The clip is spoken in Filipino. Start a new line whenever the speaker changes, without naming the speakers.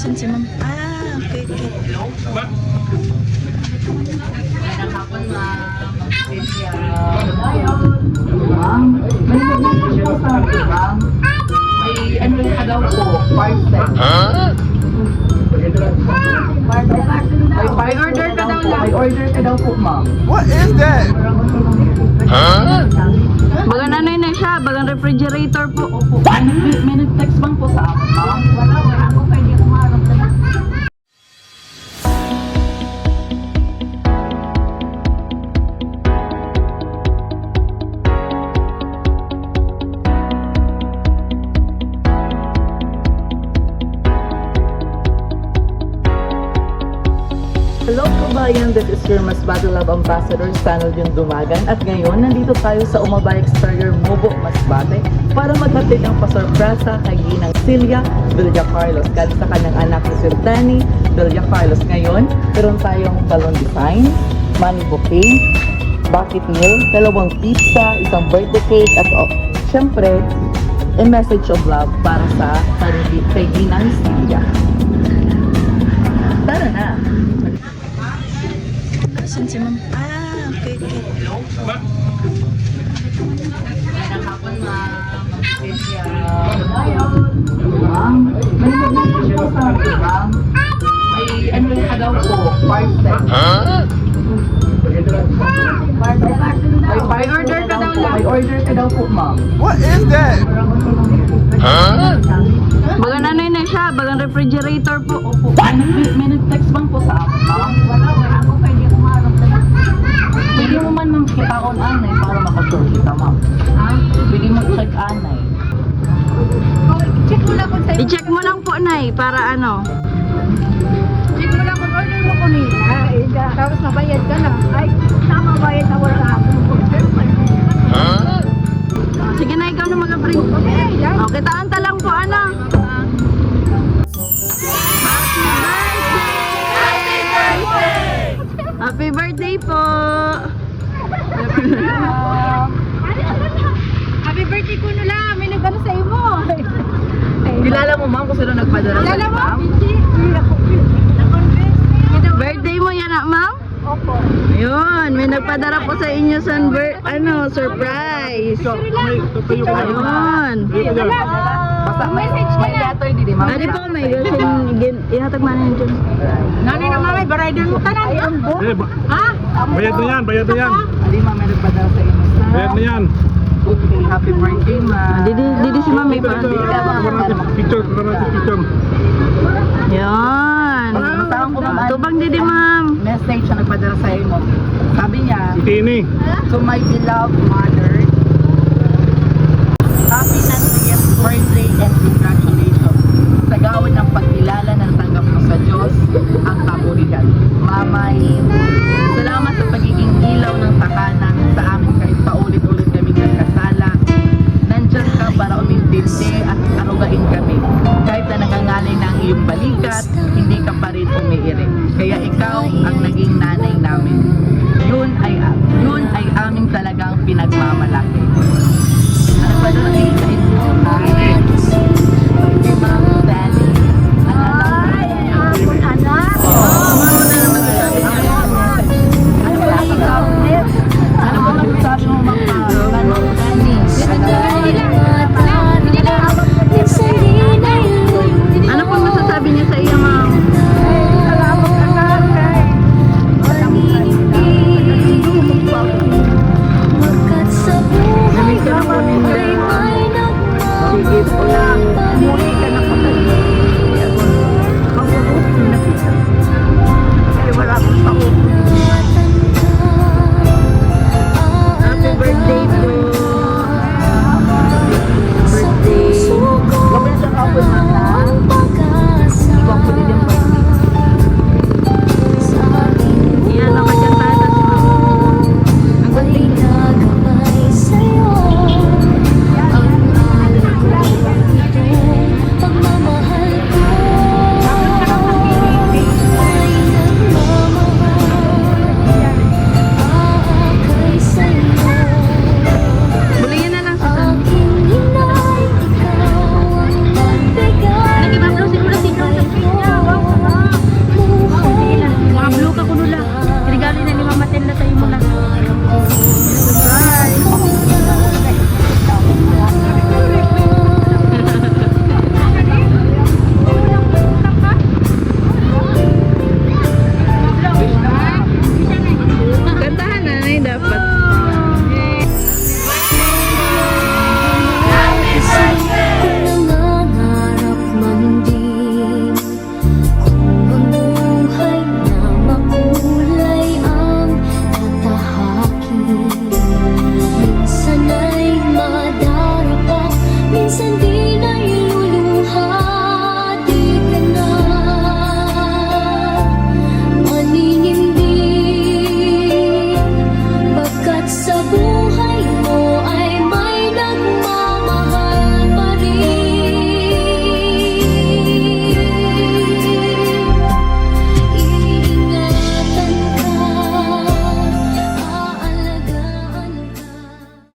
Asan si ma'am? Ah, okay, okay.
Magandang hapon, ma'am. Ma'am, may nag-message po sa akin, ma'am. May ano ka daw po, parcel. May order ka daw lang. May order ka daw po, ma'am.
What is that?
Bagan ano na siya, bagan refrigerator po.
Opo. May nag-text bang po sa akin, ma'am? Wala ako pwede kumarap na lang. Hello kabayan, this is your Mas Battle Love Ambassador, Sanol yung Dumagan. At ngayon, nandito tayo sa Umabay Exterior Mobo, Masbate para maghatid ng pasorpresa kay Ginang Celia Villacarlos at sa kanyang anak ni Sir Danny Villacarlos. Ngayon, meron tayong balloon design, money bouquet, bucket meal, 2 pizza, isang birthday cake at syempre, a message of love para sa kay Ginang Celia. Tara na!
Asan si ma'am? Ah, okay, okay.
Magandang hapon, ma'am. Ma'am, may nag-message po sa akin, ma'am. May ano ka daw po, parcel. May order ka daw lang. May order ka daw po, ma'am.
What is that?
Bagan ano na siya, bagan refrigerator po.
Opo. May nag-text bang po sa akin, ma'am? Wala ako pwede kumarap na lang. Pwede mo man ma'am kita on anay para makasure kita, ma'am. Ha? Pwede mo check anay.
Check mo lang kung sa'yo.
I-check mo lang po, Nay, para ano.
Check mo lang kung order mo ko nila. Tapos mabayad ka na. Ay, tama bayad na wala ako.
Sige na, ikaw na mag-bring.
Okay, yan.
Okay, taanta lang po, ano. Happy birthday po!
Happy birthday ko nula. May nagano sa imo.
Kilala mo, ma'am, kung sino nagpadala sa
Kilala mo?
ma'am?
Birthday mo yan, ma'am?
Opo.
Ayun, may nagpadara po sa inyo sa surprise. Ayun.
Basta may letter din, ma'am.
Adi po, may ihatag man yun dyan.
Nanay na mamay, baraydan mo tanan. Ha?
Bayad na yan, bayad na yan.
Hindi, ma'am, may nagpadala sa inyo.
Bayad na yan.
Okay, happy birthday, ma'am.
Didi si ma'am, may pa.
Picture, picture.
Yan.
Basahan ko, ma'am.
Tubang didi, ma'am.
Message siya nagpadala sa inyo. Sabi niya,
Tini.
to my beloved mother, happy 90th birthday and congratulations. Sa gawin ng pagkilala na natanggap mo sa Diyos ang kaburihan. Mamay, salamat sa pagiging ilaw ng tahanan sa amin kahit paulit-ulit kaming nagkasala. Nandyan ka para umintindi at arugain kami. Kahit na nakangalay na ang iyong balikat, hindi ka pa rin umiirik. Kaya ikaw ang naging nanay namin. Yun ay aming talagang pinagmamalaki. Ano ba doon ang sa inyo?